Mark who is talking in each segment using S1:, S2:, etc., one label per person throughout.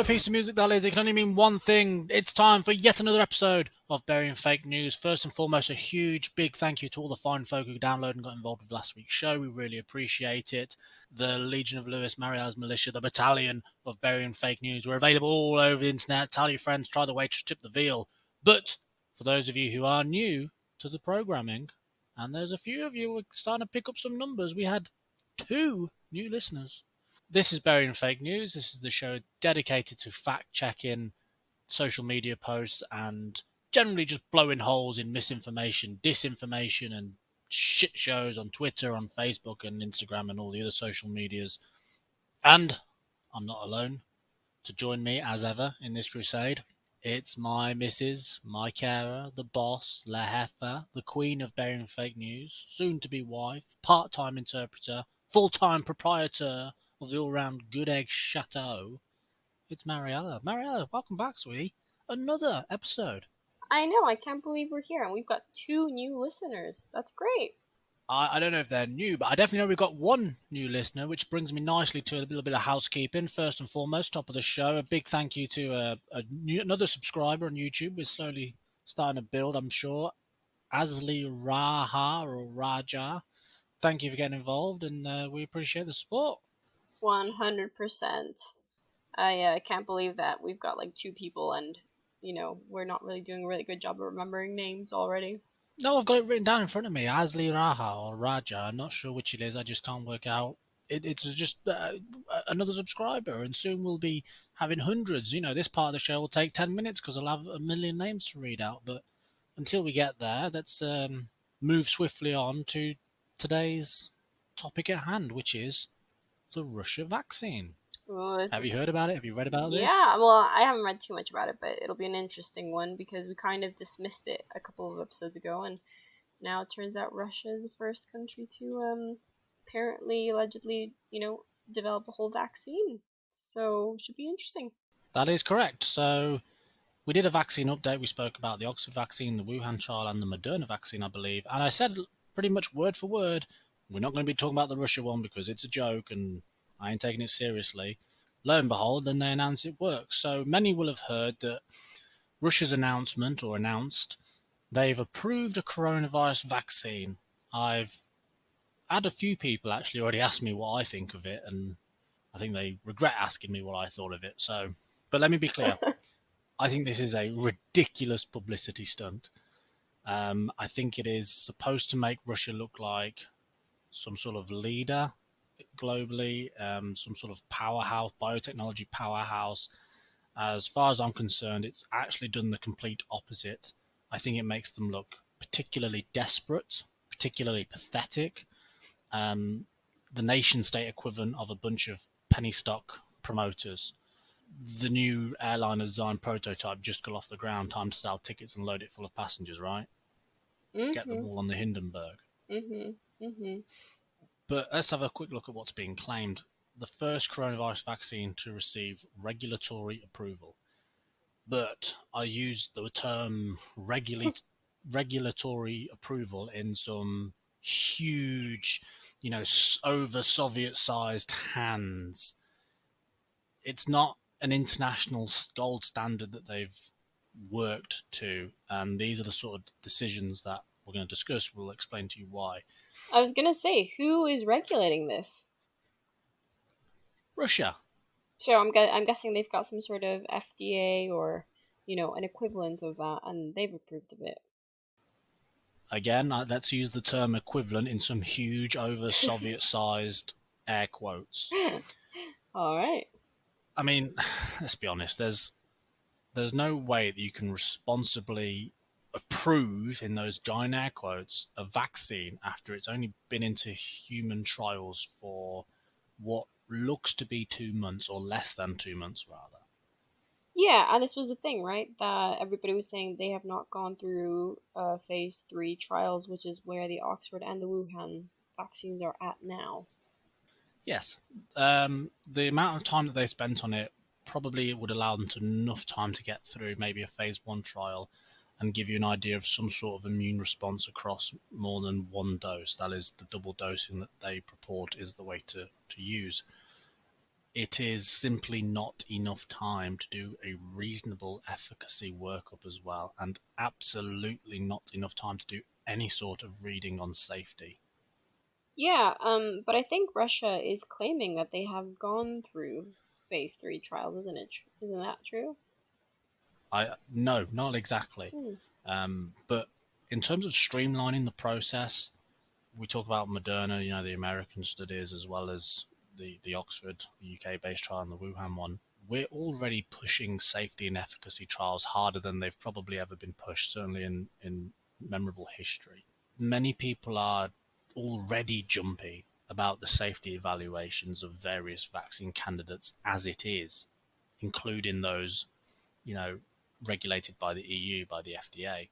S1: a piece of music that is. It can only mean one thing. It's time for yet another episode of Burying Fake News. First and foremost, a huge, big thank you to all the fine folk who downloaded and got involved with last week's show. We really appreciate it. The Legion of Lewis, Marielle's Militia, the battalion of Burying Fake News. We're available all over the internet. Tell your friends, try the waitress, tip the veal. But for those of you who are new to the programming, and there's a few of you, we're starting to pick up some numbers. We had 2 new listeners. This is Burying Fake News. This is the show dedicated to fact-checking social media posts and generally just blowing holes in misinformation, disinformation, and shit shows on Twitter, on Facebook, and Instagram, and all the other social medias. And I'm not alone. To join me, as ever, in this crusade, it's my missus, my carer, the boss, La Jefa, the queen of Burying Fake News, soon-to-be wife, part-time interpreter, full-time proprietor of the all-round Good Egg Chateau. It's Mariella. Mariella, welcome back, sweetie. Another episode.
S2: I know, I can't believe we're here, and we've got 2 new listeners. That's great.
S1: I don't know if they're new, but I definitely know we've got 1 new listener, which brings me nicely to a little bit of housekeeping. First and foremost, top of the show, a big thank you to another subscriber on YouTube. We're slowly starting to build, I'm sure. Asli Raha or Raja. Thank you for getting involved, and we appreciate the support.
S2: 100%. I can't believe that we've got like 2 people, and we're not really doing a really good job of remembering names already.
S1: No, I've got it written down in front of me. Asli Raha or Raja. I'm not sure which it is. I just can't work out. It's just another subscriber, and soon we'll be having hundreds. This part of the show will take 10 minutes because I'll have a million names to read out. But until we get there, let's move swiftly on to today's topic at hand, which is the Russia vaccine. Have you heard about it? Have you read about this?
S2: Yeah, well, I haven't read too much about it, but it'll be an interesting one because we kind of dismissed it a couple of episodes ago, and now it turns out Russia is the first country to apparently, allegedly, develop a whole vaccine. So it should be interesting.
S1: That is correct. So we did a vaccine update. We spoke about the Oxford vaccine, the Wuhan trial, and the Moderna vaccine, I believe. And I said pretty much word for word, we're not going to be talking about the Russia one because it's a joke and I ain't taking it seriously. Lo and behold, then they announced it works. So many will have heard that Russia's announced they've approved a coronavirus vaccine. I've had a few people actually already ask me what I think of it, and I think they regret asking me what I thought of it. But let me be clear. I think this is a ridiculous publicity stunt. I think it is supposed to make Russia look like some sort of leader globally, some sort of powerhouse, biotechnology powerhouse. As far as I'm concerned, it's actually done the complete opposite. I think it makes them look particularly desperate, particularly pathetic. The nation-state equivalent of a bunch of penny stock promoters. The new airliner design prototype just got off the ground. Time to sell tickets and load it full of passengers, right?
S2: Mm-hmm.
S1: Get them all on the Hindenburg.
S2: Mm-hmm. Mm-hmm.
S1: But let's have a quick look at what's being claimed. The first coronavirus vaccine to receive regulatory approval. But I use the term regulatory approval in some huge, over Soviet-sized hands. It's not an international gold standard that they've worked to, and these are the sort of decisions that we're going to discuss. We'll explain to you why.
S2: I was going to say, who is regulating this?
S1: Russia.
S2: So I'm guessing they've got some sort of FDA or, an equivalent of that, and they've approved of it.
S1: Again, let's use the term equivalent in some huge, over Soviet-sized air quotes.
S2: All right.
S1: I mean, let's be honest. There's no way that you can responsibly approve, in those giant air quotes, a vaccine after it's only been into human trials for what looks to be 2 months, or less than 2 months, rather.
S2: Yeah, and this was the thing, right? That everybody was saying they have not gone through phase 3 trials, which is where the Oxford and the Wuhan vaccines are at now.
S1: Yes. The amount of time that they spent on it probably would allow them to enough time to get through maybe a phase 1 trial and give you an idea of some sort of immune response across more than one dose. That is, the double dosing that they purport is the way to use. it is simply not enough time to do a reasonable efficacy workup as well, and absolutely not enough time to do any sort of reading on safety.
S2: Yeah, but I think Russia is claiming that they have gone through phase 3 trials, isn't it? Isn't that true?
S1: I no, not exactly.
S2: Hmm.
S1: But in terms of streamlining the process, we talk about Moderna, the American studies, as well as the Oxford UK-based trial and the Wuhan one. We're already pushing safety and efficacy trials harder than they've probably ever been pushed, certainly in memorable history. Many people are already jumpy about the safety evaluations of various vaccine candidates as it is, including those, you know, regulated by the EU, by the FDA.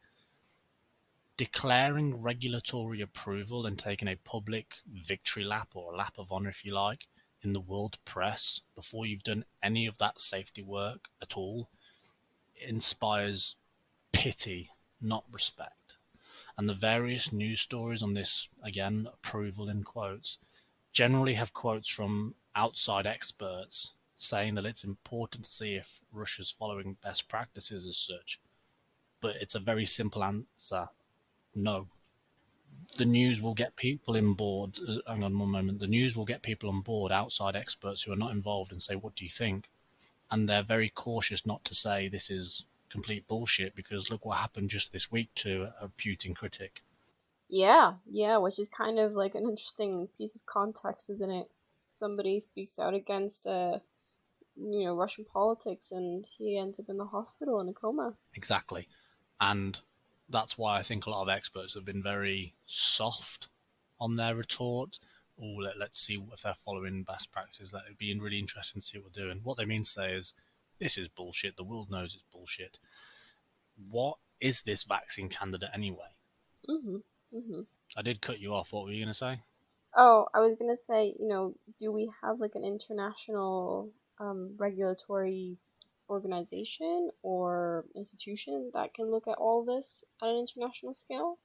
S1: Declaring regulatory approval and taking a public victory lap, or a lap of honour if you like, in the world press before you've done any of that safety work at all inspires pity, not respect. And the various news stories on this, again, approval in quotes, generally have quotes from outside experts saying that it's important to see if Russia's following best practices as such. But it's a very simple answer: no. The news will get people on board. Hang on one moment. The news will get people on board, outside experts who are not involved, and say, "What do you think?" And they're very cautious not to say this is complete bullshit, because look what happened just this week to a Putin critic.
S2: Yeah, yeah, which is kind of like an interesting piece of context, isn't it? Somebody speaks out against, Russian politics, and he ends up in the hospital in a coma.
S1: Exactly. And that's why I think a lot of experts have been very soft on their retort. Oh, let's see if they're following best practices. That would be really interesting to see what they're doing. What they mean to say is, this is bullshit. The world knows it's bullshit. What is this vaccine candidate anyway?
S2: Mhm. Mhm.
S1: I did cut you off. What were you going to say?
S2: Oh, I was gonna say, do we have like an international regulatory organization or institution that can look at all this at an international scale?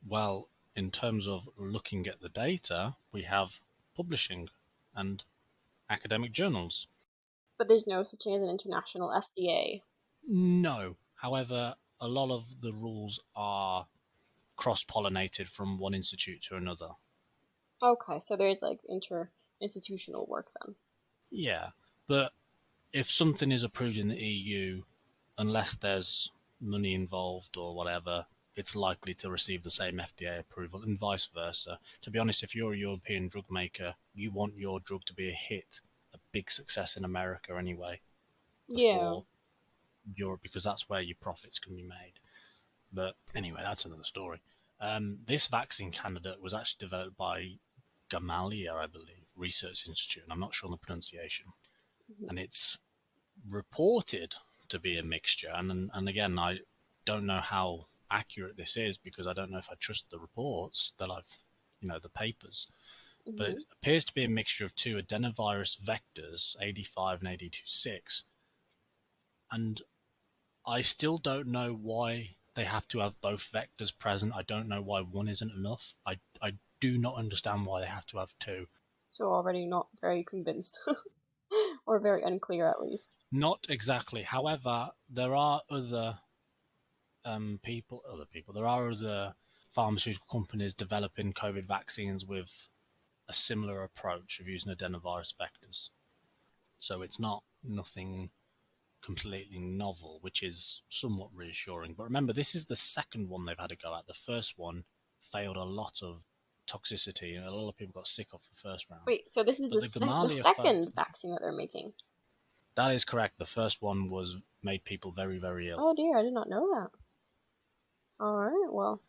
S1: Well, in terms of looking at the data, we have publishing and academic journals.
S2: But there's no such thing as an international FDA.
S1: No. However, a lot of the rules are cross pollinated from one institute to another.
S2: Okay, so there's like inter-institutional work then.
S1: Yeah. But if something is approved in the EU, unless there's money involved or whatever, it's likely to receive the same FDA approval, and vice versa. To be honest, if you're a European drug maker, you want your drug to be a hit, a big success in America anyway,
S2: Yeah.
S1: before Europe, because that's where your profits can be made. But anyway, that's another story. This vaccine candidate was actually developed by Gamaleya, I believe, Research Institute, and I'm not sure on the pronunciation.
S2: Mhm.
S1: And it's reported to be a mixture. And again, I don't know how accurate this is, because I don't know if I trust the reports that the papers. But
S2: Mhm.
S1: it appears to be a mixture of two adenovirus vectors, AD5 and AD26. And I still don't know why they have to have both vectors present. I don't know why one isn't enough. I do not understand why they have to have two.
S2: So already not very convinced, or very unclear at least.
S1: Not exactly. However, there are there are other pharmaceutical companies developing COVID vaccines with a similar approach of using adenovirus vectors. So it's not nothing completely novel, which is somewhat reassuring. But remember, this is the second one they've had a go at. The first one failed a lot of toxicity, and a lot of people got sick off the first round.
S2: Wait, so this is
S1: But
S2: the
S1: the
S2: the
S1: Gamaleya folks,
S2: second vaccine that they're making.
S1: that is correct. The first one was made people very, very ill.
S2: Oh dear, I did not know that. All right, well,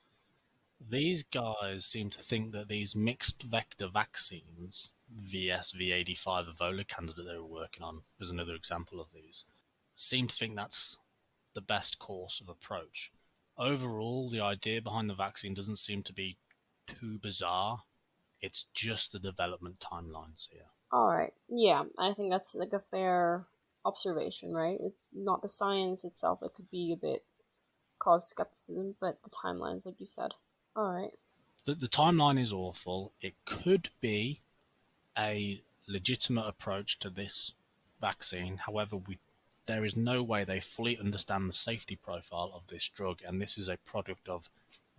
S1: These guys seem to think that these mixed vector vaccines, VSV85, Evola candidate they were working on, is another example of these, seem to think that's the best course of approach. Overall, the idea behind the vaccine doesn't seem to be too bizarre. It's just the development timelines here.
S2: all right. Yeah, I think that's like a fair observation, right? It's not the science itself that could be a bit cause skepticism, but the timelines, like you said. All right.
S1: The timeline is awful. It could be a legitimate approach to this vaccine. However, there is no way they fully understand the safety profile of this drug, and this is a product of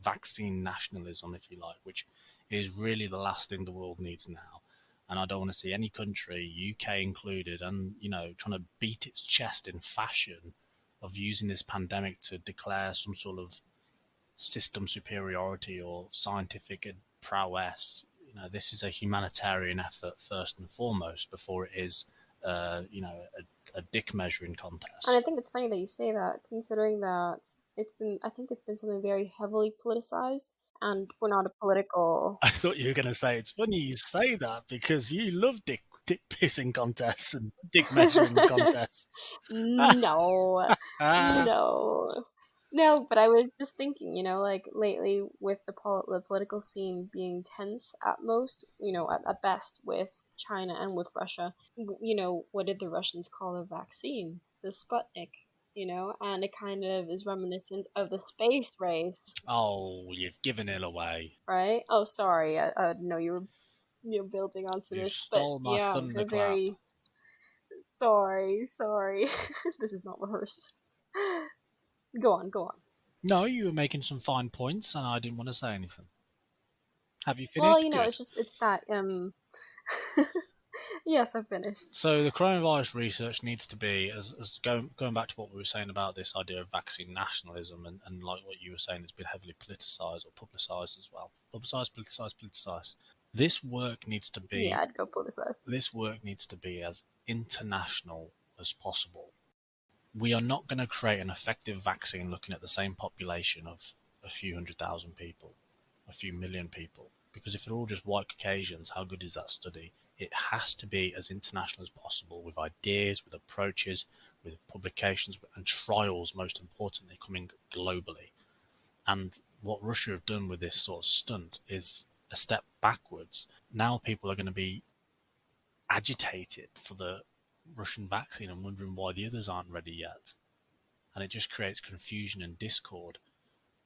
S1: vaccine nationalism, if you like, which is really the last thing the world needs now. And I don't want to see any country, UK included, and trying to beat its chest in fashion of using this pandemic to declare some sort of system superiority or scientific prowess. This is a humanitarian effort first and foremost before it is, a dick measuring
S2: And I
S1: contest.
S2: think it's funny that you say that, considering that I think it's been something very heavily politicized, and we're not a political.
S1: I thought you were going to say it's funny you say that because you love dick pissing contests and dick measuring contests.
S2: No, no, no. But I was just thinking, like lately with the political scene being tense at most, at best with China and with Russia. What did the Russians call their vaccine? The Sputnik. And it kind of is reminiscent of the space race,
S1: Oh, you've given it away.
S2: right? Oh, sorry. No, you're building onto
S1: You
S2: this, but
S1: stole my
S2: yeah, they're
S1: thunderclap.
S2: very sorry. This is not rehearsed. Go on, go on.
S1: No, you were making some fine points and I didn't want to say anything. Have you
S2: Well,
S1: finished? Good.
S2: it's that yes, I've finished.
S1: So the coronavirus research needs to be, as going back to what we were saying about this idea of vaccine nationalism, and like what you were saying, it's been heavily politicised or publicised as well. Publicised, politicised, politicised. This work needs to
S2: Yeah,
S1: be
S2: I'd go politicized.
S1: this work needs to be as international as possible. We are not going to create an effective vaccine looking at the same population of a few 100,000 people, a few million people. Because if they're all just white Caucasians, how good is that study? It has to be as international as possible with ideas, with approaches, with publications, and trials, most importantly, coming globally. And what Russia have done with this sort of stunt is a step backwards. Now people are going to be agitated for the Russian vaccine and wondering why the others aren't ready yet. And it just creates confusion and discord.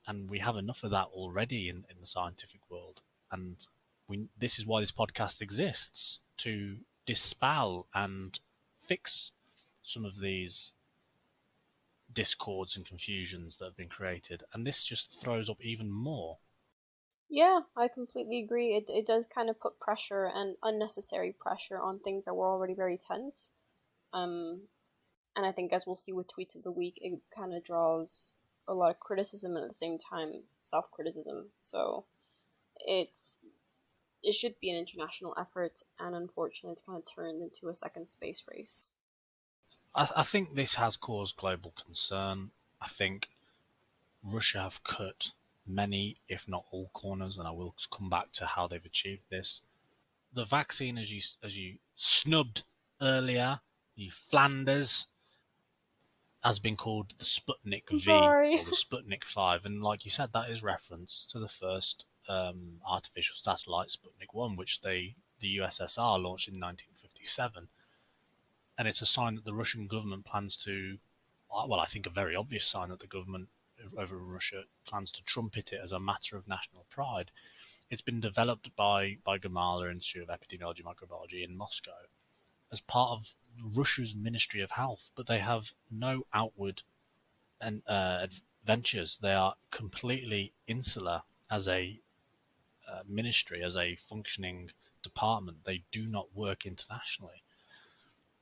S1: And we have enough of that already in the scientific world. And this is why this podcast exists, to dispel and fix some of these discords and confusions that have been created. And this just throws up even more.
S2: Yeah, I completely agree. It does kind of put pressure and unnecessary pressure on things that were already very tense. Um, and I think, as we'll see with tweets of the week, it kind of draws a lot of criticism and at the same time self criticism. So it's it should be an international effort, and unfortunately, it's kind of turned into a second space race.
S1: I think this has caused global concern. I think Russia have cut many, if not all, corners, and I will come back to how they've achieved this. The vaccine, as you snubbed earlier, the Flanders, has been called the Sputnik
S2: I'm
S1: V
S2: sorry.
S1: or the Sputnik 5, and like you said, that is reference to the first artificial satellite Sputnik 1, which the USSR launched in 1957, and it's a sign that the Russian government plans to, well, I think a very obvious sign that the government over in Russia plans to trumpet it as a matter of national pride. It's been developed by Gamala Institute of Epidemiology and Microbiology in Moscow as part of Russia's Ministry of Health, but they have no outward adventures. They are completely insular as a ministry, as a functioning department. They do not work internationally.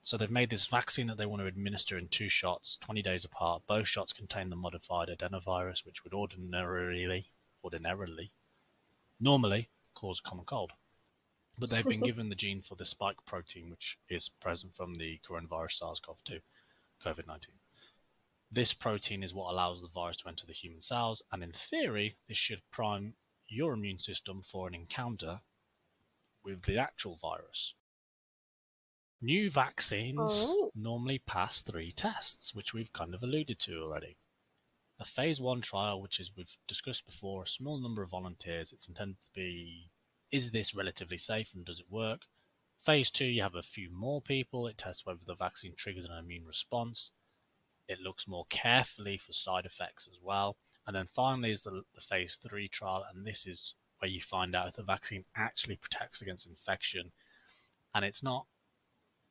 S1: So they've made this vaccine that they want to administer in two shots, 20 days apart. Both shots contain the modified adenovirus, which would normally cause a common cold. But they've been given the gene for the spike protein, which is present from the coronavirus SARS-CoV-2, COVID-19. This protein is what allows the virus to enter the human cells, and in theory, this should prime your immune system for an encounter with the actual virus. New
S2: All
S1: vaccines
S2: right.
S1: normally pass three tests, which we've kind of alluded to already. A phase 1 trial, which is we've discussed before, a small number of volunteers. It's intended to be, is this relatively safe and does it work? Phase 2, you have a few more people. It tests whether the vaccine triggers an immune response. It looks more carefully for side effects as well. And then finally is the phase 3 trial, and this is where you find out if the vaccine actually protects against infection. And it's not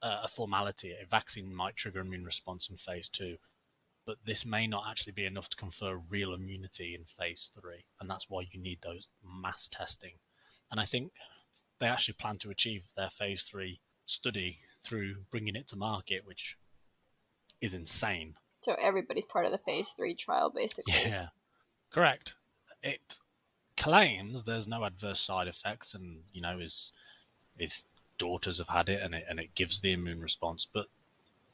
S1: a formality. A vaccine might trigger immune response in phase two, but this may not actually be enough to confer real immunity in phase three. And that's why you need those mass testing. And I think they actually plan to achieve their phase three study through bringing it to market, which is insane.
S2: So everybody's part of the phase 3 trial, basically.
S1: Yeah, correct. It claims there's no adverse side effects, and his daughters have had it, and it gives the immune response. But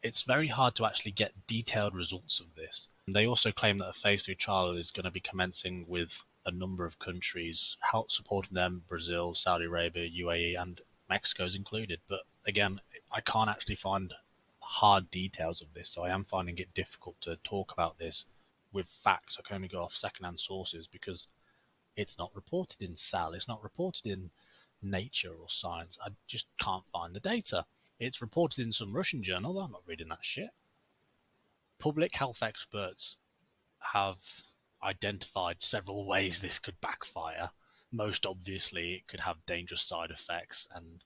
S1: it's very hard to actually get detailed results of this. They also claim that a phase three trial is going to be commencing with a number of countries, help supporting them: Brazil, Saudi Arabia, UAE, and Mexico's included. But again, I can't actually find hard details of this, so I am finding it difficult to talk about this with facts. I can only go off secondhand sources because it's not reported in Cell, it's not reported in Nature or Science. I just can't find the data. It's reported in some Russian journal, but I'm not reading that shit. Public health experts have identified several ways this could backfire. Most obviously, it could have dangerous side effects and,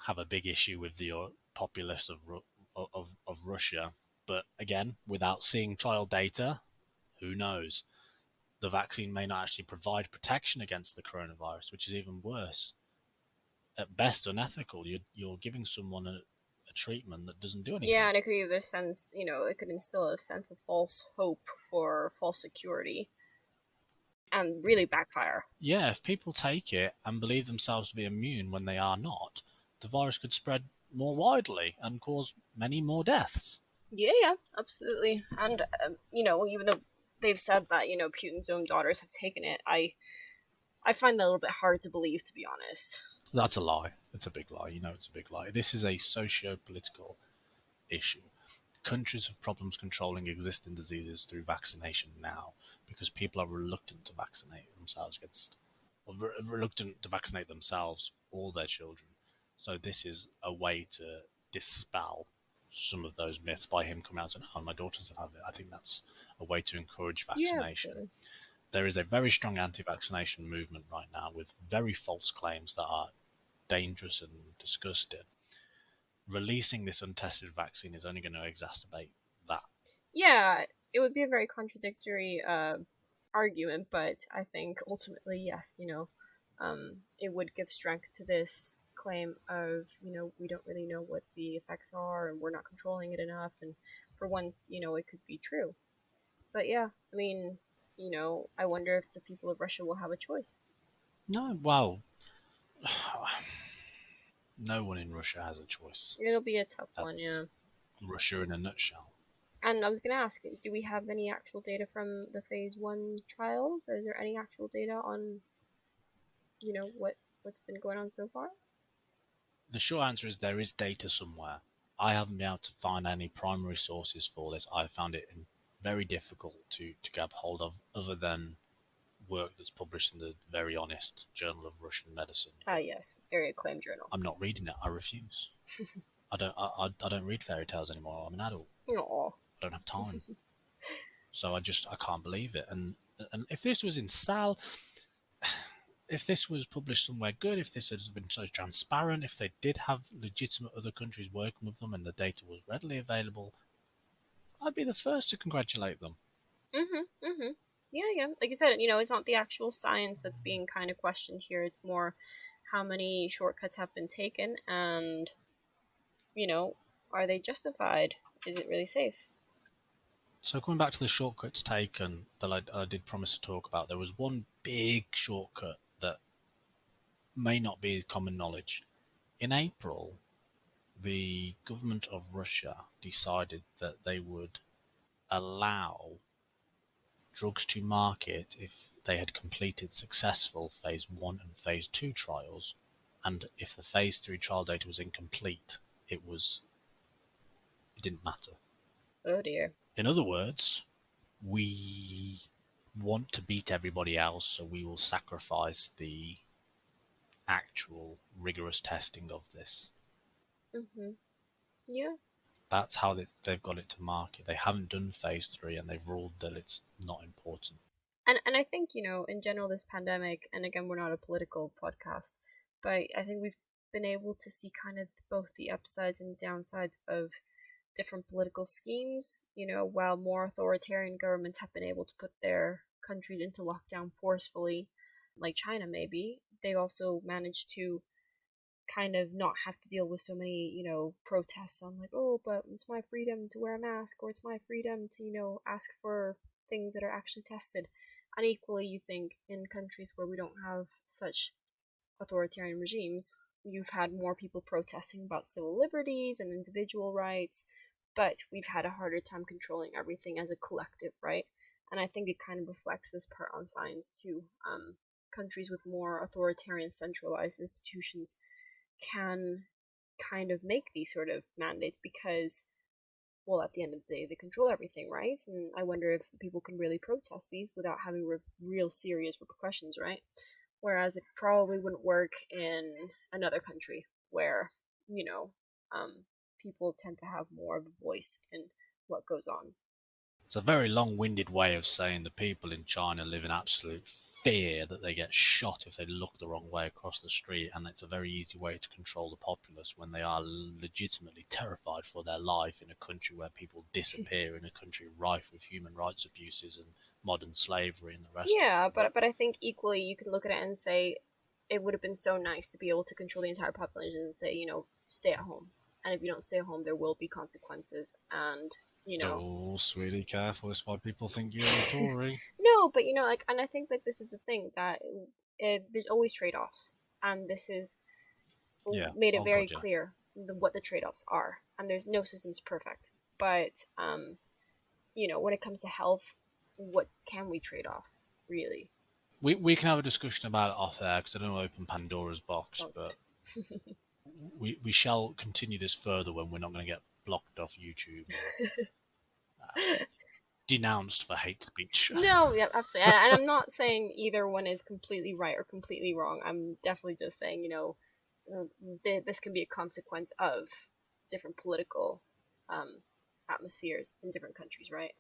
S1: have a big issue with the populace of Russia. But again, without seeing trial data, who knows? The vaccine may not actually provide protection against the coronavirus, which is even worse. At best, unethical. You're giving someone a treatment that doesn't do
S2: Yeah,
S1: anything.
S2: and it could give a sense, it could instill a sense of false hope or false security and really backfire.
S1: Yeah, if people take it and believe themselves to be immune when they are not, the virus could spread more widely and cause many more deaths.
S2: Yeah, yeah, absolutely. And, even though they've said that, Putin's own daughters have taken it, I find that a little bit hard to believe, to be honest.
S1: That's a lie. It's a big lie. You know it's a big lie. This is a socio political issue. Countries have problems controlling existing diseases through vaccination now because people are reluctant to vaccinate themselves against, or reluctant to vaccinate themselves or their children. So this is a way to dispel some of those myths by him coming out and, oh, my daughters have it. I think that's a way to encourage
S2: Yeah,
S1: vaccination.
S2: absolutely.
S1: There is a very strong anti-vaccination movement right now with very false claims that are dangerous and disgusting. Releasing this untested vaccine is only going to exacerbate that.
S2: Yeah, it would be a very contradictory argument, but I think ultimately, yes, it would give strength to this claim of, we don't really know what the effects are and we're not controlling it enough. And for once, it could be true. But yeah, I mean, I wonder if the people of Russia will have a choice.
S1: No, well, no one in Russia has a choice.
S2: It'll be a tough one,
S1: That's
S2: yeah.
S1: Russia in a nutshell.
S2: And I was going to ask, do we have any actual data from the phase 1 trials? Or is there any actual data on, what's been going on so far?
S1: The short answer is there is data somewhere. I haven't been able to find any primary sources for this. I found it very difficult to grab hold of, other than work that's published in the very honest Journal of Russian Medicine.
S2: Ah,
S1: But
S2: yes, very acclaimed journal.
S1: I'm not reading it. I refuse. I don't read fairy tales anymore. I'm an adult.
S2: Oh,
S1: I don't have time. So I can't believe it. And if this was in Sal, if this was published somewhere good, if this had been so transparent, if they did have legitimate other countries working with them and the data was readily available, I'd be the first to congratulate them.
S2: yeah, yeah. Like you said, it's not the actual science that's being kind of questioned here. It's more how many shortcuts have been taken, and you know, are they justified? Is it really safe?
S1: So coming back to the shortcuts taken that I did promise to talk about, there was one big shortcut that may not be common knowledge. In April, the government of Russia decided that they would allow drugs to market if they had completed successful phase 1 and phase 2 trials, and if the phase 3 trial data was incomplete, it didn't matter.
S2: Oh dear.
S1: In other words, we want to beat everybody else, so we will sacrifice the actual rigorous testing of this.
S2: Mhm. Yeah.
S1: That's how they've got it to market. They haven't done phase 3 and they've ruled that it's not important.
S2: And I think in general, this pandemic, and again, we're not a political podcast, but I think we've been able to see kind of both the upsides and downsides of different political schemes. While more authoritarian governments have been able to put their countries into lockdown forcefully, like China maybe, they've also managed to kind of not have to deal with so many, protests on like, oh, but it's my freedom to wear a mask, or it's my freedom to, ask for things that are actually tested. And equally, you think in countries where we don't have such authoritarian regimes, you've had more people protesting about civil liberties and individual rights, but we've had a harder time controlling everything as a collective, right? And I think it kind of reflects this part on science too. Countries with more authoritarian centralized institutions can kind of make these sort of mandates because, well, at the end of the day, they control everything, right? And I wonder if people can really protest these without having real serious repercussions, right? Whereas it probably wouldn't work in another country where, you know, um, people tend to have more of a voice in what goes on.
S1: It's a very long-winded way of saying the people in China live in absolute fear that they get shot if they look the wrong way across the street, and it's a very easy way to control the populace when they are legitimately terrified for their life in a country where people disappear, in a country rife with human rights abuses and modern slavery and the rest of it.
S2: Yeah,
S1: But
S2: but I think equally you can look at it and say it would have been so nice to be able to control the entire population and say, stay at home. And if you don't stay home, there will be consequences. And
S1: oh, sweetie, careful! That's why people think you're a Tory.
S2: no, but like, and I think like this is the thing that there's always trade offs, and this is
S1: Yeah.
S2: made it
S1: Oh
S2: very
S1: God, yeah.
S2: clear what the trade offs are. And there's no system's perfect, but when it comes to health, what can we trade off, really?
S1: We can have a discussion about it off air because I don't want to open Pandora's box,
S2: Sounds
S1: but
S2: good.
S1: we shall continue this further when we're not going to get blocked off YouTube or denounced for hate speech.
S2: No, yeah, absolutely. And I'm not saying either one is completely right or completely wrong. I'm definitely just saying, this can be a consequence of different political um, atmospheres in different countries, right?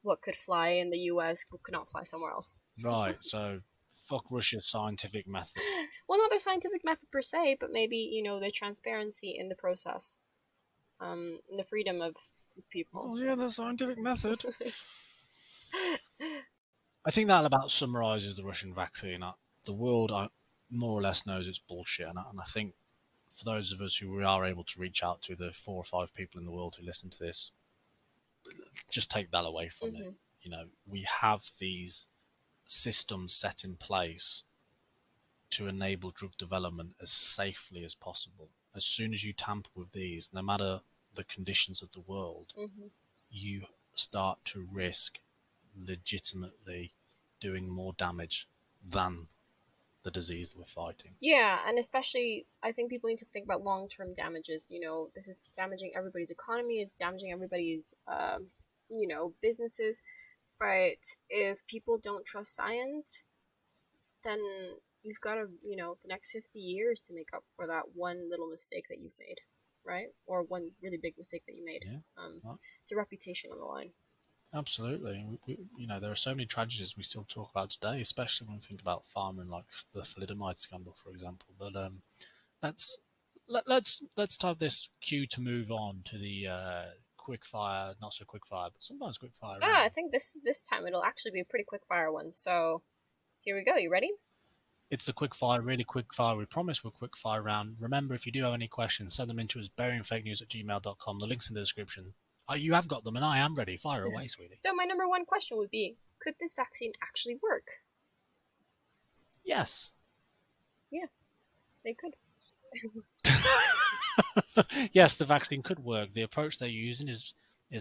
S2: What could fly in the US could not fly somewhere else.
S1: Right, so fuck Russia's scientific method.
S2: Well, not their scientific method per se, but maybe, the transparency in the process, and the freedom of its people.
S1: Oh yeah, the scientific method. I think that about summarises the Russian vaccine. The world more or less knows it's bullshit, and I think for those of us who are able to reach out to the 4 or 5 people in the world who listen to this, just take that away from it.
S2: Hmm.
S1: We have these systems set in place to enable drug development as safely as possible. As soon as you tamper with these, no matter the conditions of the world,
S2: Hmm.
S1: you start to risk legitimately doing more damage than the disease that we're fighting.
S2: Yeah, and especially I think people need to think about long-term damages. This is damaging everybody's economy. It's damaging everybody's, businesses. But if people don't trust science, then you've got to, the next 50 years to make up for that one little mistake that you've made, right? Or one really big mistake that you made.
S1: Yeah,
S2: Um,
S1: well,
S2: it's a reputation on the line.
S1: absolutely. There are so many tragedies we still talk about today, especially when we think about pharma and like the thalidomide scandal, for example. But let's let's have this cue to move on to the quick fire, not so quick fire, but sometimes quick fire
S2: Ah, I
S1: round.
S2: think this time it'll actually be a pretty quick fire one. So here we go. You ready?
S1: It's the quick fire, really quick fire. We promise we're quick fire round. Remember, if you do have any questions, send them into us, buryingfakenews@gmail.com. The link's in the description. Oh, you have got them, and I am ready. Fire away, sweetie.
S2: So my number one question would be, could this vaccine actually work?
S1: Yes.
S2: Yeah, they could.
S1: Yes, the vaccine could work. The approach they're using is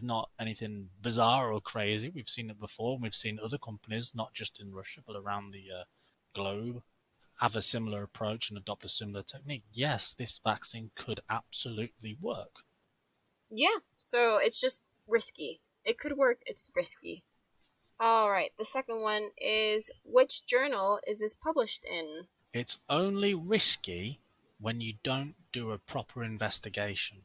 S1: not anything bizarre or crazy. We've seen it before, and we've seen other companies, not just in Russia, but around the globe, have a similar approach and adopt a similar technique. Yes, this vaccine could absolutely work.
S2: Yeah, so it's just risky. It could work, it's risky. All right, the second one is, which journal is this published in?
S1: It's only risky when you don't do a proper investigation.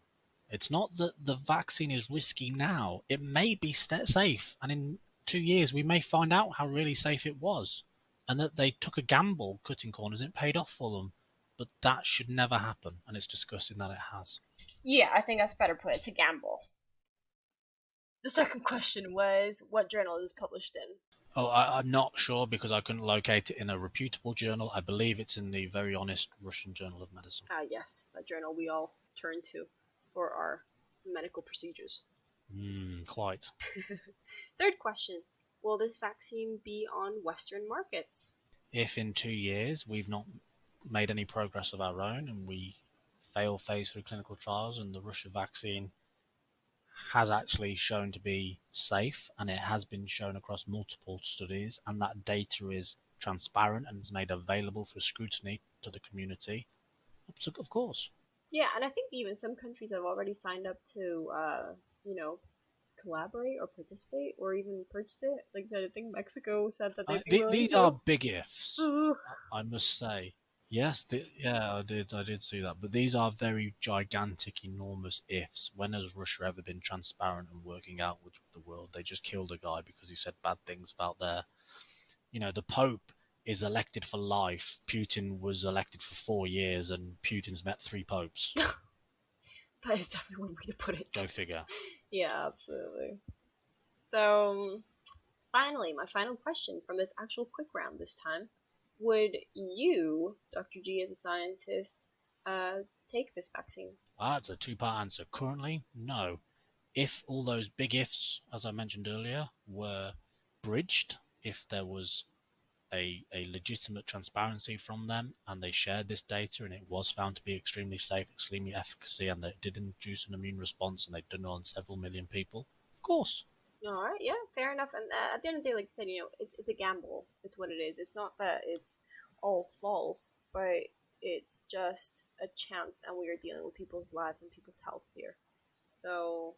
S1: It's not that the vaccine is risky now. It may be safe, and in 2 years we may find out how really safe it was, and that they took a gamble cutting corners and it paid off for them. but that should never happen, and it's disgusting that it has.
S2: Yeah, I think that's better put. It's a gamble. The second question was, what journal is published in?
S1: Oh, I'm not sure because I couldn't locate it in a reputable journal. I believe it's in the very honest Russian Journal of Medicine.
S2: Ah, yes, that journal we all turn to for our medical procedures.
S1: Quite.
S2: Third question, will this vaccine be on Western markets?
S1: If in 2 years we've not made any progress of our own and we fail phase 3 clinical trials and the Russia vaccine has actually shown to be safe and it has been shown across multiple studies and that data is transparent and is made available for scrutiny to the community, of course.
S2: Yeah, and I think even some countries have already signed up to, you know, collaborate or participate or even purchase it. Like I said, I think Mexico said that they'd be willing
S1: These
S2: to.
S1: are big ifs, I must say. Yes, yeah, I did see that. But these are very gigantic, enormous ifs. When has Russia ever been transparent and working outwards with the world? They just killed a guy because he said bad things about the Pope is elected for life. Putin was elected for 4 years, and Putin's met 3 popes.
S2: That is definitely one way to put it.
S1: Go figure.
S2: Yeah, absolutely. So, finally, my final question from this actual quick round this time. Would you, Dr. G, as a scientist, take this vaccine?
S1: That's a two-part answer. Currently, no. If all those big ifs, as I mentioned earlier, were bridged, if there was a legitimate transparency from them and they shared this data and it was found to be extremely safe, extremely efficacy, and that it did induce an immune response and they'd done it on several million people, of course.
S2: All right, yeah, fair enough. And at the end of the day, like you said, it's a gamble. It's what it is. It's not that it's all false, but it's just a chance, and we are dealing with people's lives and people's health here. So,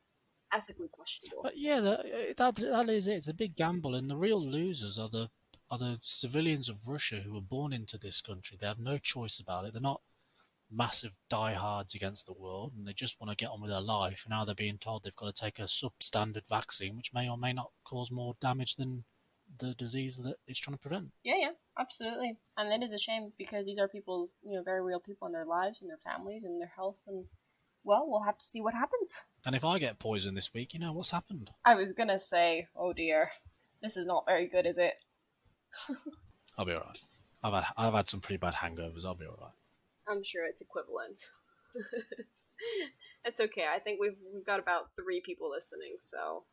S2: ethically questionable.
S1: But yeah, that is it. It's a big gamble, and the real losers are the civilians of Russia who were born into this country. They have no choice about it. They're not massive diehards against the world, and they just want to get on with their life. And now they're being told they've got to take a substandard vaccine, which may or may not cause more damage than the disease that it's trying to prevent.
S2: Yeah, absolutely. And it is a shame because these are people, very real people in their lives and their families and their health. And, well, we'll have to see what happens.
S1: And if I get poisoned this week, you know what's happened.
S2: I was going to say, oh dear, this is not very good, is it?
S1: I'll be alright. I've had some pretty bad hangovers. I'll be alright.
S2: I'm sure it's equivalent. It's okay. I think we've got about 3 people listening, so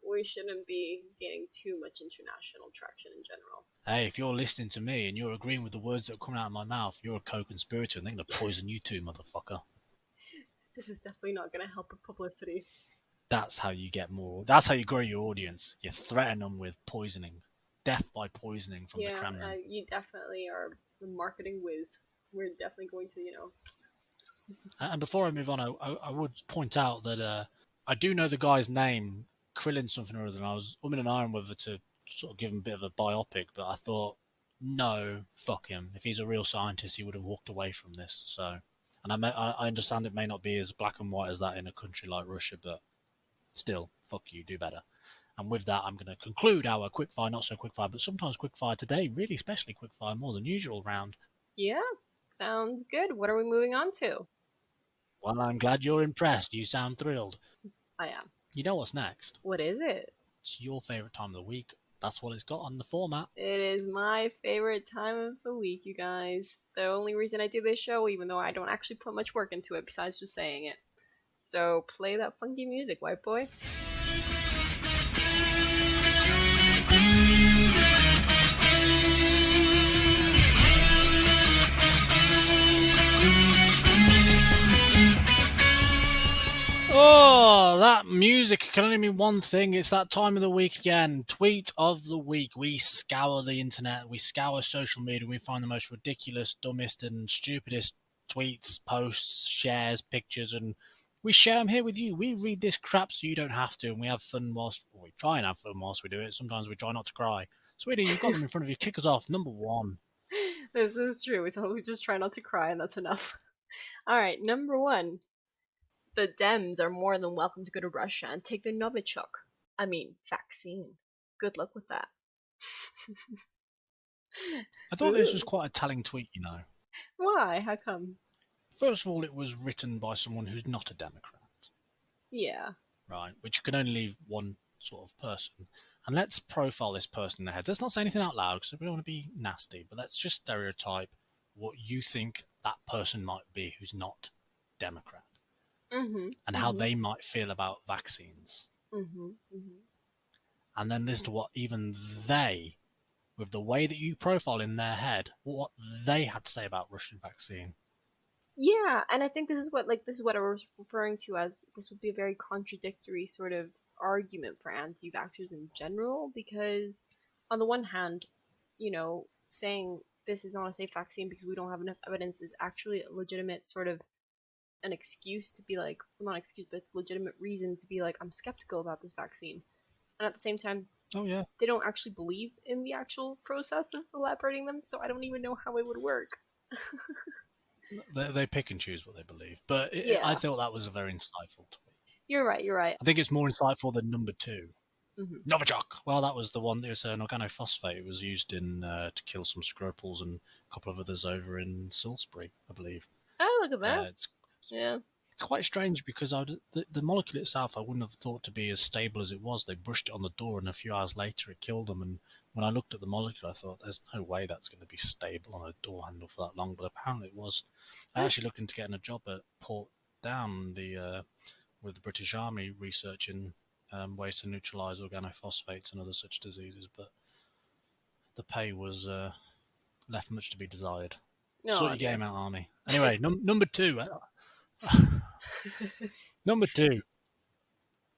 S2: we shouldn't be gaining too much international traction in general.
S1: Hey, if you're listening to me and you're agreeing with the words that are coming out of my mouth, you're a co-conspirator and they're going to poison you too, motherfucker.
S2: This is definitely not going to help with publicity.
S1: That's how you get more. That's how you grow your audience. You threaten them with poisoning. Death by poisoning from the Kremlin.
S2: Yeah, you definitely are the marketing whiz. We're definitely going to,
S1: And before I move on, I would point out that I do know the guy's name, Krillin something or other, and I was umming and ahhing whether to sort of give him a bit of a biopic, but I thought, no, fuck him. If he's a real scientist, he would have walked away from this. So, and I understand it may not be as black and white as that in a country like Russia, but still, fuck you, do better. And with that, I'm going to conclude our quickfire, not so quickfire, but sometimes quickfire today, really especially quickfire, more than usual round.
S2: Yeah, sounds good. What are we moving on to?
S1: Well, I'm glad you're impressed. You sound thrilled.
S2: I am.
S1: You know what's next?
S2: What is it?
S1: It's your favourite time of the week. That's what it's got on the format.
S2: It is my favorite time of the week, you guys. The only reason I do this show, even though I don't actually put much work into it besides just saying it. So play that funky music, white boy.
S1: Oh, that music can only mean one thing. It's that time of the week again. Tweet of the week. We scour the internet. We scour social media. We find the most ridiculous, dumbest, and stupidest tweets, posts, shares, pictures, and we share them here with you. We read this crap so you don't have to, and we have fun we try and have fun whilst we do it. Sometimes we try not to cry. Sweetie, you've got them in front of you. Kick us off. Number 1.
S2: This is true. We just try not to cry, and that's enough. All right, number 1. The Dems are more than welcome to go to Russia and take the Novichok. Vaccine. Good luck with that.
S1: I thought this was quite a telling tweet, you know.
S2: Why? How come?
S1: First of all, it was written by someone who's not a Democrat,
S2: Yeah.
S1: right? Which can only leave one sort of person. And let's profile this person in their heads. Let's not say anything out loud because we don't want to be nasty, but let's just stereotype what you think that person might be who's not Democrat
S2: Mhm.
S1: and how
S2: Mhm.
S1: they might feel about vaccines.
S2: Mhm. Mhm.
S1: And then listen to what even they, with the way that you profile in their head, what they had to say about Russian vaccine.
S2: Yeah, and I think this is what I was referring to as this would be a very contradictory sort of argument for anti-vaxxers in general because on the one hand, saying this is not a safe vaccine because we don't have enough evidence is actually a legitimate sort of an excuse to be like, well, not an excuse, but it's a legitimate reason to be like, I'm skeptical about this vaccine. And at the same time,
S1: Oh, yeah.
S2: they don't actually believe in the actual process of elaborating them, so I don't even know how it would work.
S1: They pick and choose what they believe. But I
S2: Yeah,
S1: thought that was a very insightful tweet.
S2: you're right, you're right.
S1: I think it's more insightful than number two.
S2: Hmm.
S1: Novichok. Well, that was the one. It was an organophosphate. It was used in to kill some scropels and a couple of others over in Salisbury, I believe.
S2: Oh, look at that.
S1: It's
S2: Yeah.
S1: it's quite strange because the molecule itself I wouldn't have thought to be as stable as it was. They brushed it on the door, and a few hours later it killed them. And when I looked at the molecule, I thought, "There's no way that's going to be stable on a door handle for that long." But apparently it was. I actually looked into getting a job at Port Down, with the British Army researching ways to neutralise organophosphates and other such diseases, but the pay was left much to be desired. Sort
S2: Oh
S1: your
S2: dear.
S1: game out, Army. Anyway, number two. Number two.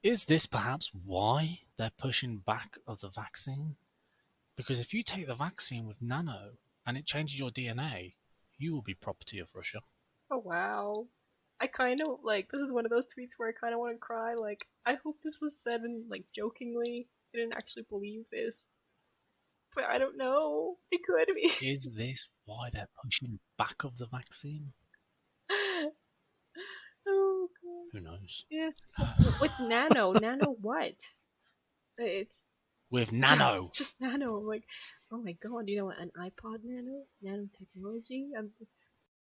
S1: Is this perhaps why they're pushing back of the vaccine? Because if you take the vaccine with nano and it changes your DNA, you will be property of Russia.
S2: Oh wow. I kind of like this is one of those tweets where I kind of want to cry. Like I hope this was said in like jokingly. I didn't actually believe this, but I don't know. It could be.
S1: Is this why they're pushing back of the vaccine?
S2: Oh
S1: Who
S2: gosh.
S1: knows?
S2: Yeah. With nano what? It's
S1: With
S2: yeah,
S1: nano.
S2: just nano. I'm like, oh my god, you know what? An iPod nano, nanotechnology. I'm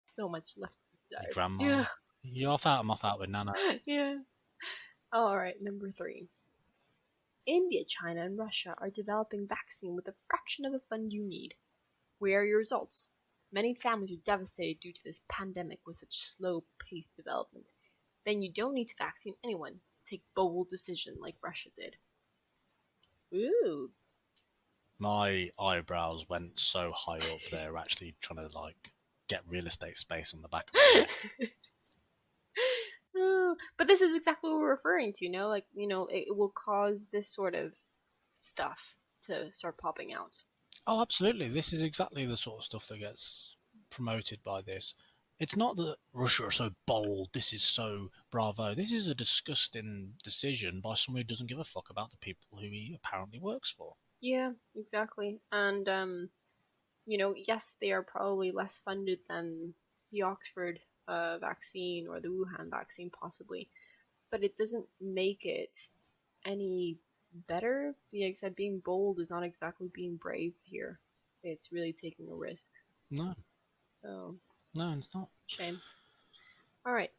S2: so much left to
S1: Your
S2: dive.
S1: grandma.
S2: Yeah,
S1: You're off out, I'm off out with nano.
S2: yeah. All right, number three. India, China, and Russia are developing vaccine with a fraction of the fund you need. Where are your results? Many families are devastated due to this pandemic with such slow-paced development. Then you don't need to vaccine anyone. Take bold decision like Russia did. Ooh.
S1: My eyebrows went so high up there, actually trying to like get real estate space on the back of my neck.
S2: But this is exactly what we're referring to, no? Like, it will cause this sort of stuff to start popping out.
S1: Oh, absolutely. This is exactly the sort of stuff that gets promoted by this. It's not that Russia are so bold, this is so bravo. This is a disgusting decision by someone who doesn't give a fuck about the people who he apparently works for.
S2: Yeah, exactly. And yes, they are probably less funded than the Oxford vaccine or the Wuhan vaccine, possibly, but it doesn't make it any better. Like I said, being bold is not exactly being brave here. It's really taking a risk.
S1: No,
S2: So,
S1: no, it's not.
S2: shame. All right,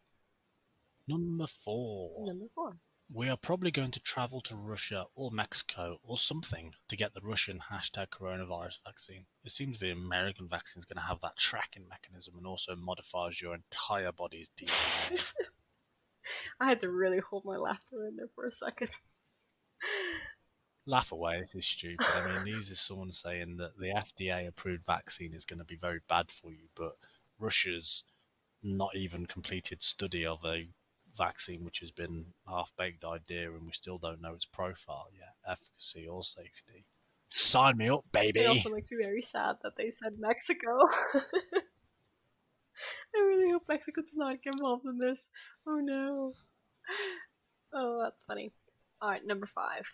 S1: Number four.
S2: number four.
S1: We are probably going to travel to Russia or Mexico or something to get the Russian hashtag coronavirus vaccine. It seems the American vaccine is going to have that tracking mechanism and also modifies your entire body's DNA.
S2: I had to really hold my laughter in there for a second.
S1: Laugh away, this is stupid. I mean, these are someone saying that the FDA approved vaccine is going to be very bad for you, but Russia's not even completed study of a vaccine which has been half-baked idea and we still don't know its profile yet, efficacy or safety. Sign me up,
S2: It also
S1: baby.
S2: makes me very sad that they said Mexico. I really hope Mexico does not get involved in this. Oh no. Oh, that's funny. Alright, number five.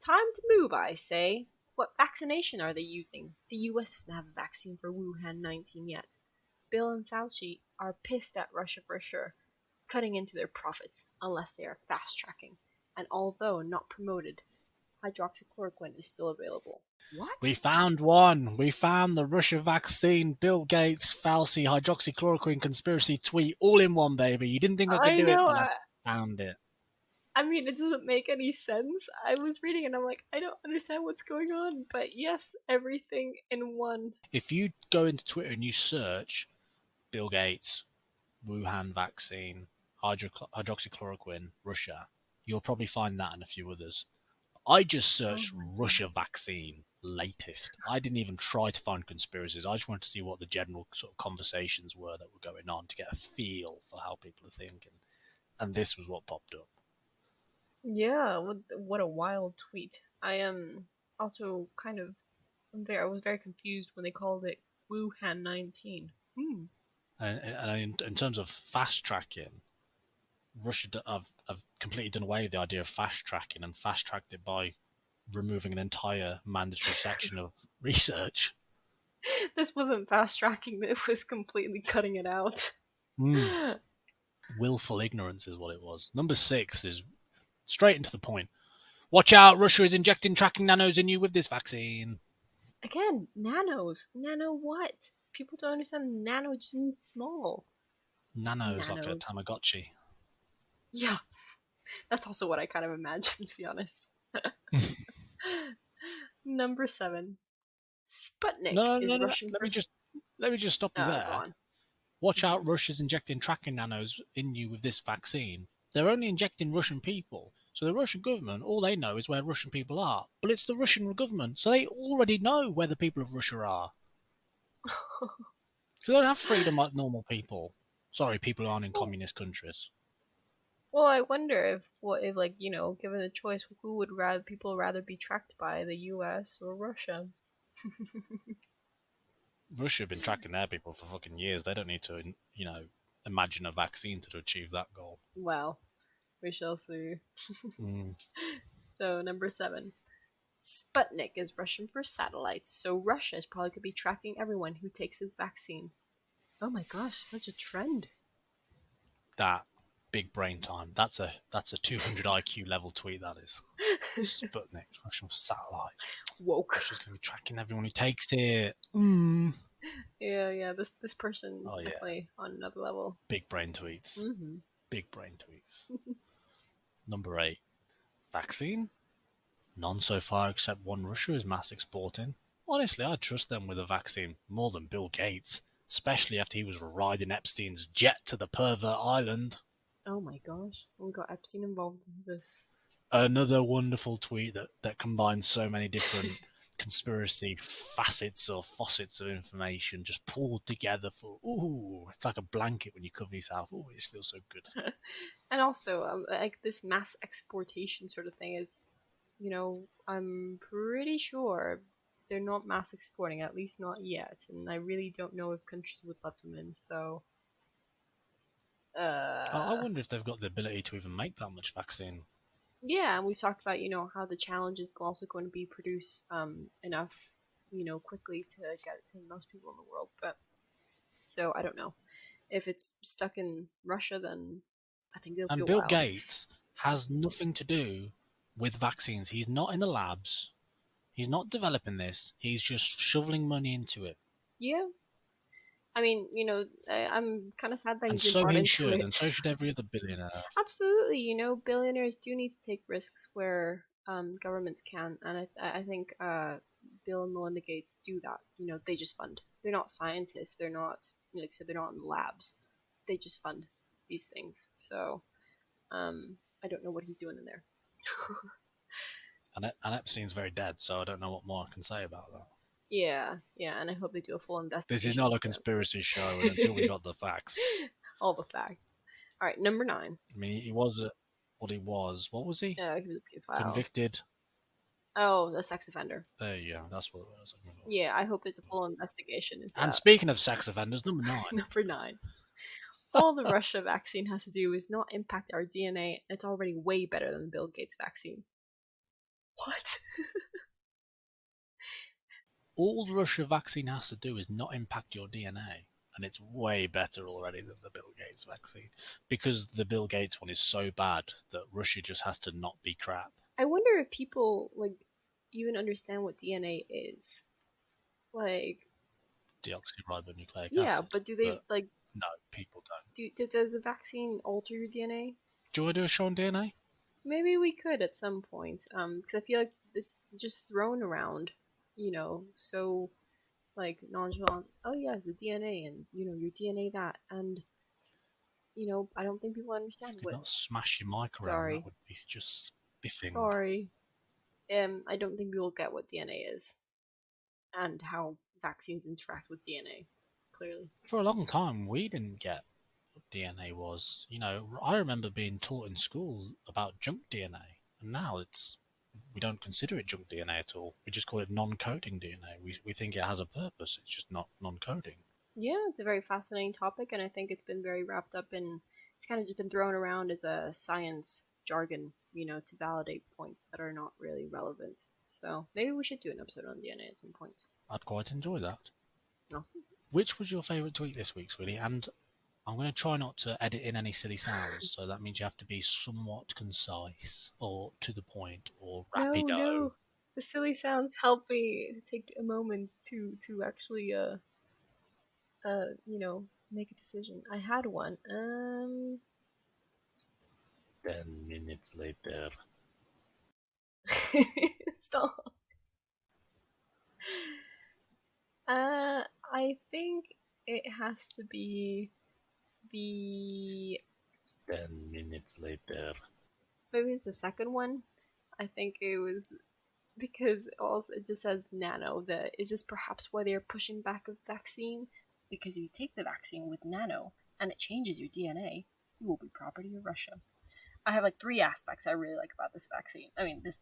S2: Time to move, I say. What vaccination are they using? The US doesn't have a vaccine for Wuhan 19 yet. Bill and Fauci are pissed at Russia for sure, cutting into their profits unless they are fast tracking, and although not promoted, hydroxychloroquine is still available.
S1: We
S2: What?
S1: found one. We found the Russia vaccine, Bill Gates, Fauci, hydroxychloroquine conspiracy tweet all in one, baby. You didn't think I could
S2: I
S1: do it,
S2: know.
S1: but I found it.
S2: I mean, it doesn't make any sense. I was reading and I'm like, I don't understand what's going on. But yes, everything in one.
S1: If you go into Twitter and you search Bill Gates, Wuhan vaccine, hydroxychloroquine, Russia, you'll probably find that and a few others. I just
S2: Oh
S1: searched
S2: my
S1: Russia vaccine latest. I didn't even try to find conspiracies. I just wanted to see what the general sort of conversations were that were going on to get a feel for how people are thinking. And this was what popped up.
S2: Yeah, what a wild tweet. I am also kind of I was very confused when they called it Wuhan 19. Hmm.
S1: And in terms of fast tracking, Russia have completely done away with the idea of fast tracking and fast tracked it by removing an entire mandatory section of research.
S2: This wasn't fast tracking, it was completely cutting it out.
S1: Mm. Willful ignorance is what it was. Number 6 is straight into the point. Watch out, Russia is injecting tracking nanos in you with this vaccine.
S2: Again, nanos. Nano what? People don't understand nano just means small.
S1: Nanos like a
S2: Nanos.
S1: Tamagotchi.
S2: Yeah, that's also what I kind of imagined, to be honest. Number 7. Sputnik is
S1: No.
S2: Russian
S1: Let me
S2: first.
S1: just stop you
S2: Go
S1: there.
S2: on.
S1: Watch
S2: Mm-hmm.
S1: out, Russia's injecting tracking nanos in you with this vaccine. They're only injecting Russian people. So the Russian government, all they know is where Russian people are. But it's the Russian government, so they already know where the people of Russia are. So they don't have freedom like normal people. Sorry, people who aren't in
S2: well,
S1: communist countries.
S2: well, I wonder if what if like given the choice, who would rather people rather be tracked by, the U.S. or Russia?
S1: Russia have been tracking their people for fucking years. They don't need to, imagine a vaccine to achieve that goal.
S2: Well, we shall see.
S1: Mm.
S2: So number 7. Sputnik is Russian for satellites, so Russia is probably could be tracking everyone who takes this vaccine. Oh my gosh, such a trend.
S1: That big brain time. That's a 200 IQ level tweet. That is. Sputnik, Russian satellite.
S2: Woke.
S1: Russia's going to be tracking everyone who takes it. Mm.
S2: Yeah. This person
S1: Oh
S2: is
S1: yeah,
S2: definitely on another level.
S1: big brain tweets.
S2: Mm-hmm.
S1: Big brain tweets. Number 8, vaccine. None so far except one Russia is mass exporting. Honestly, I trust them with a vaccine more than Bill Gates, especially after he was riding Epstein's jet to the pervert island.
S2: Oh my gosh, we got Epstein involved in this.
S1: Another wonderful tweet that combines so many different conspiracy facets or faucets of information just pulled together for, ooh, it's like a blanket when you cover yourself. Ooh, it feels so good.
S2: And also, like this mass exportation sort of thing is, I'm pretty sure they're not mass exporting, at least not yet. And I really don't know if countries would let them in. So,
S1: I
S2: uh,
S1: wonder if they've got the ability to even make that much vaccine.
S2: yeah. And we've talked about, how the challenge is also going to be produce enough, quickly to get it to most people in the world. But so I don't know if it's stuck in Russia, then I think it'll be
S1: And
S2: a
S1: Bill
S2: while.
S1: Gates has nothing to do with vaccines. He's not in the labs. He's not developing this. He's just shoveling money into it.
S2: Yeah, I mean, I'm kind of sad that
S1: And
S2: he's been
S1: so
S2: brought
S1: he
S2: into
S1: should, and
S2: it.
S1: so should every other billionaire.
S2: Absolutely, billionaires do need to take risks where governments can, and I think Bill and Melinda Gates do that. They just fund. They're not scientists. They're not, like I said, they're not in labs. They just fund these things. So I don't know what he's doing in there.
S1: And Epstein's very dead, so I don't know what more I can say about that.
S2: Yeah, and I hope they do a full
S1: This is
S2: investigation
S1: not a
S2: into
S1: conspiracy show, and until we got the facts.
S2: all the facts. All right, number 9.
S1: I mean, he was what he was. What was he?
S2: He was a pedophile.
S1: Convicted.
S2: Oh, the sex offender.
S1: There you go. That's what I was looking for.
S2: Yeah, I hope there's a full investigation into
S1: And
S2: that.
S1: speaking of sex offenders, number 9.
S2: Number 9. All the Russia vaccine has to do is not impact our DNA. It's already way better than the Bill Gates vaccine. What?
S1: All the Russia vaccine has to do is not impact your DNA. And it's way better already than the Bill Gates vaccine. Because the Bill Gates one is so bad that Russia just has to not be crap.
S2: I wonder if people like even understand what DNA is. Like,
S1: Deoxyribonucleic
S2: yeah,
S1: acid.
S2: but do they
S1: But
S2: like
S1: no, people don't.
S2: does a vaccine alter your DNA?
S1: Do you want to do a show on DNA?
S2: Maybe we could at some point. Because I feel like it's just thrown around, so like nonchalant. Oh yeah, it's a DNA, and your DNA that, and I don't think people
S1: If
S2: understand
S1: you could
S2: what.
S1: not smash your mic around, that
S2: Sorry,
S1: would be just spiffing.
S2: sorry. I don't think people get what DNA is and how vaccines interact with DNA. Clearly.
S1: For a long time, we didn't get what DNA was. I remember being taught in school about junk DNA, and now we don't consider it junk DNA at all. We just call it non-coding DNA. We think it has a purpose. It's just not non-coding.
S2: Yeah, it's a very fascinating topic, and I think it's been very wrapped up in. It's kind of just been thrown around as a science jargon, to validate points that are not really relevant. So maybe we should do an episode on DNA at some point.
S1: I'd quite enjoy that.
S2: Awesome.
S1: Which was your favourite tweet this week, sweetie? And I'm going to try not to edit in any silly sounds, so that means you have to be somewhat concise or to the point or
S2: No,
S1: rapido.
S2: no, the silly sounds help me to take a moment to actually make a decision. I had one.
S1: 10 minutes later.
S2: Stop. I think it has to be the
S1: 10 minutes later.
S2: maybe it's the second one. I think it was because also it just says nano. Is this perhaps why they are pushing back a vaccine? Because if you take the vaccine with nano and it changes your DNA, you will be property of Russia. I have like three aspects I really like about this vaccine. I mean, this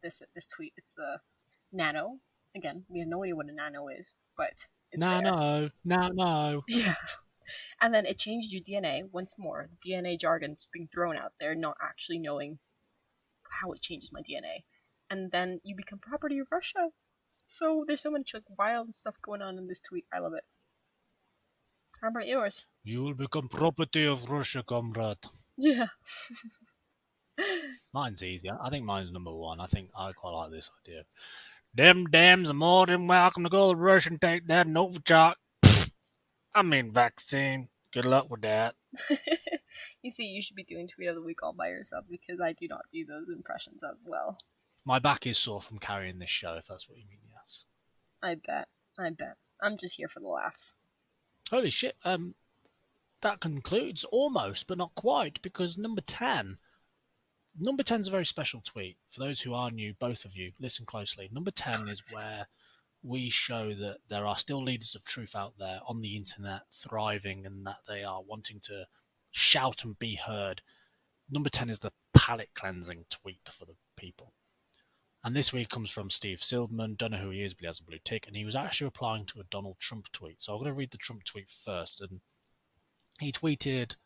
S2: tweet. It's the nano. Again, we have no idea what a nano is, but it's there.
S1: No.
S2: Yeah. And then it changed your DNA once more. DNA jargon being thrown out there, not actually knowing how it changes my DNA. And then you become property of Russia. So there's so much like wild stuff going on in this tweet. I love it. How about yours?
S1: You will become property of Russia, comrade.
S2: Yeah.
S1: Mine's easier. I think mine's number one. I think I quite like this idea. Them dams are more than welcome to go to Russia and take that Novichok. Vaccine. Good luck with that.
S2: You see, you should be doing tweet of the week all by yourself because I do not do those impressions as well.
S1: My back is sore from carrying this show, if that's what you mean, yes.
S2: I bet. I'm just here for the laughs.
S1: Holy shit. That concludes almost, but not quite, because number 10 is a very special tweet. For those who are new, both of you, listen closely. Number 10 is where we show that there are still leaders of truth out there on the internet thriving and that they are wanting to shout and be heard. Number 10 is the palate cleansing tweet for the people. And this week comes from Steve Silverman. Don't know who he is, but he has a blue tick. And he was actually replying to a Donald Trump tweet. So I'm going to read the Trump tweet first. And he tweeted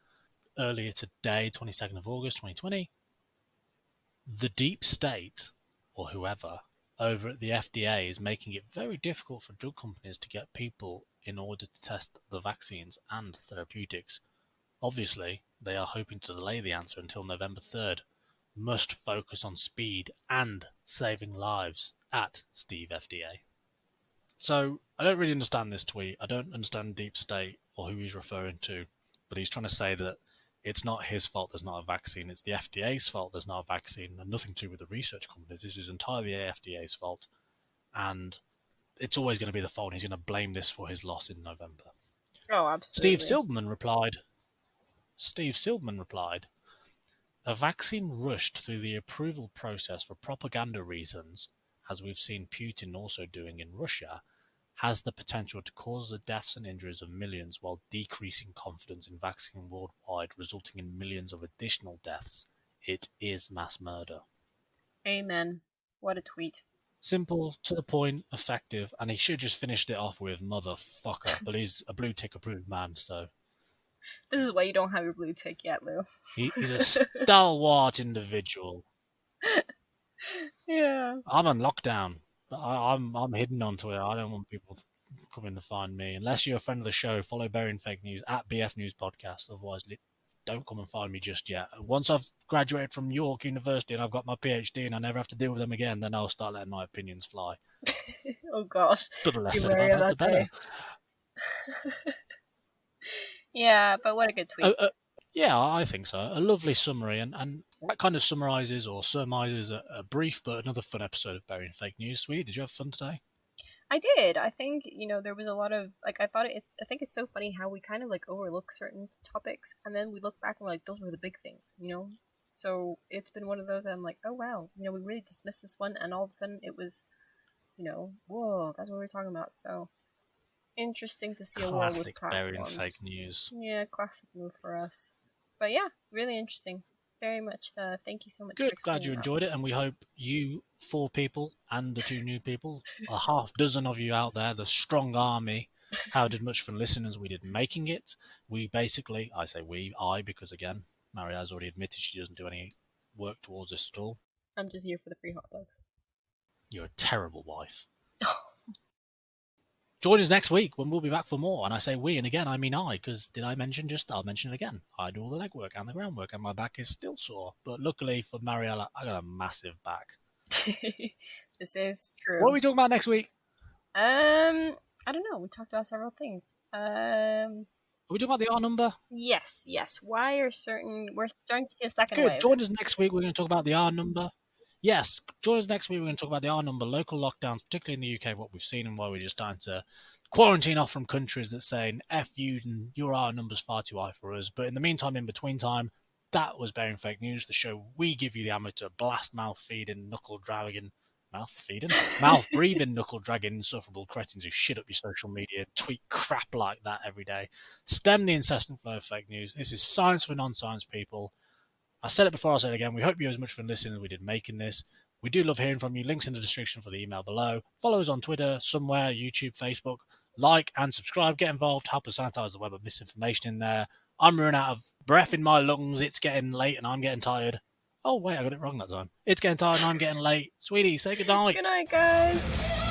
S1: earlier today, 22nd of August, 2020, the deep state, or whoever, over at the FDA is making it very difficult for drug companies to get people in order to test the vaccines and therapeutics. Obviously, they are hoping to delay the answer until November 3rd. Must focus on speed and saving lives at Steve FDA. So, I don't really understand this tweet. I don't understand Deep State or who he's referring to, but he's trying to say that it's not his fault there's not a vaccine. It's the FDA's fault there's not a vaccine, and nothing to do with the research companies. This is entirely the FDA's fault, and it's always going to be the fault. He's going to blame this for his loss in November.
S2: Oh, absolutely.
S1: Steve Silverman replied, a vaccine rushed through the approval process for propaganda reasons, as we've seen Putin also doing in Russia, has the potential to cause the deaths and injuries of millions while decreasing confidence in vaccine worldwide, resulting in millions of additional deaths. It is mass murder.
S2: Amen. What a tweet.
S1: Simple, to the point, effective, and he should just finished it off with motherfucker, but he's a blue tick approved man, so.
S2: This is why you don't have your blue tick yet, Lou.
S1: He's a stalwart individual.
S2: Yeah.
S1: I'm on lockdown. I'm hidden on Twitter. I don't want people coming to find me. Unless you're a friend of the show, follow Burying Fake News at BF News Podcast. Otherwise, don't come and find me just yet. Once I've graduated from York University and I've got my PhD and I never have to deal with them again, then I'll start letting my opinions fly.
S2: Oh gosh,
S1: But the less
S2: be
S1: said
S2: wary
S1: about
S2: of
S1: that, the
S2: that
S1: better.
S2: day. Yeah, but what a good tweet.
S1: Yeah, I think so. A lovely summary, and that kind of summarises or surmises a brief but another fun episode of Burying Fake News. Sweetie, did you have fun today?
S2: I did. I think there was a lot of like I thought it. I think it's so funny how we kind of like overlook certain topics, and then we look back and we're like, those were the big things. So it's been one of those. I'm like, oh wow, we really dismissed this one, and all of a sudden it was, whoa, that's what we were talking about. So interesting to see a world with
S1: Classic Burying
S2: platforms.
S1: Fake News.
S2: Yeah, classic move for us. But yeah, really interesting. Very much. Thank you so much for
S1: Good, glad
S2: explaining
S1: you
S2: that
S1: enjoyed
S2: one.
S1: it, and we hope you 4 people and the 2 new people, a half dozen of you out there, the strong army, had as much fun listening as we did making it. We basically, I say we, I, because again, Maria has already admitted she doesn't do any work towards this at all.
S2: I'm just here for the free hot dogs.
S1: You're a terrible wife. Join us next week when we'll be back for more. And I say we, and again, I mean I, because did I mention I'll mention it again. I do all the legwork and the groundwork, and my back is still sore. But luckily for Mariella, I got a massive back.
S2: This is true.
S1: What are we talking about next week?
S2: I don't know. We talked about several things.
S1: Are we talking about the R number?
S2: Yes. Why are we're starting to see a second
S1: Good.
S2: wave.
S1: Join us next week. We're going to talk about the R number. Yes, join us next week. We're going to talk about the R number, local lockdowns, particularly in the UK, what we've seen and why we're just starting to quarantine off from countries that saying F you and your R number's far too high for us. But in the meantime, in between time, that was Burying Fake News, the show we give you the ammo to blast mouth-feeding, knuckle-dragging, mouth-breathing, knuckle-dragging, insufferable cretins who shit up your social media and tweet crap like that every day. Stem the incessant flow of fake news. This is science for non-science people. I said it before, I'll say it again. We hope you had as much fun listening as we did making this. We do love hearing from you. Links in the description for the email below. Follow us on Twitter, somewhere, YouTube, Facebook. Like and subscribe. Get involved. Help us sanitize the web of misinformation in there. I'm running out of breath in my lungs. It's getting late and I'm getting tired. Oh, wait, I got it wrong that time. It's getting tired and I'm getting late. Sweetie, say goodnight.
S2: Good night, guys.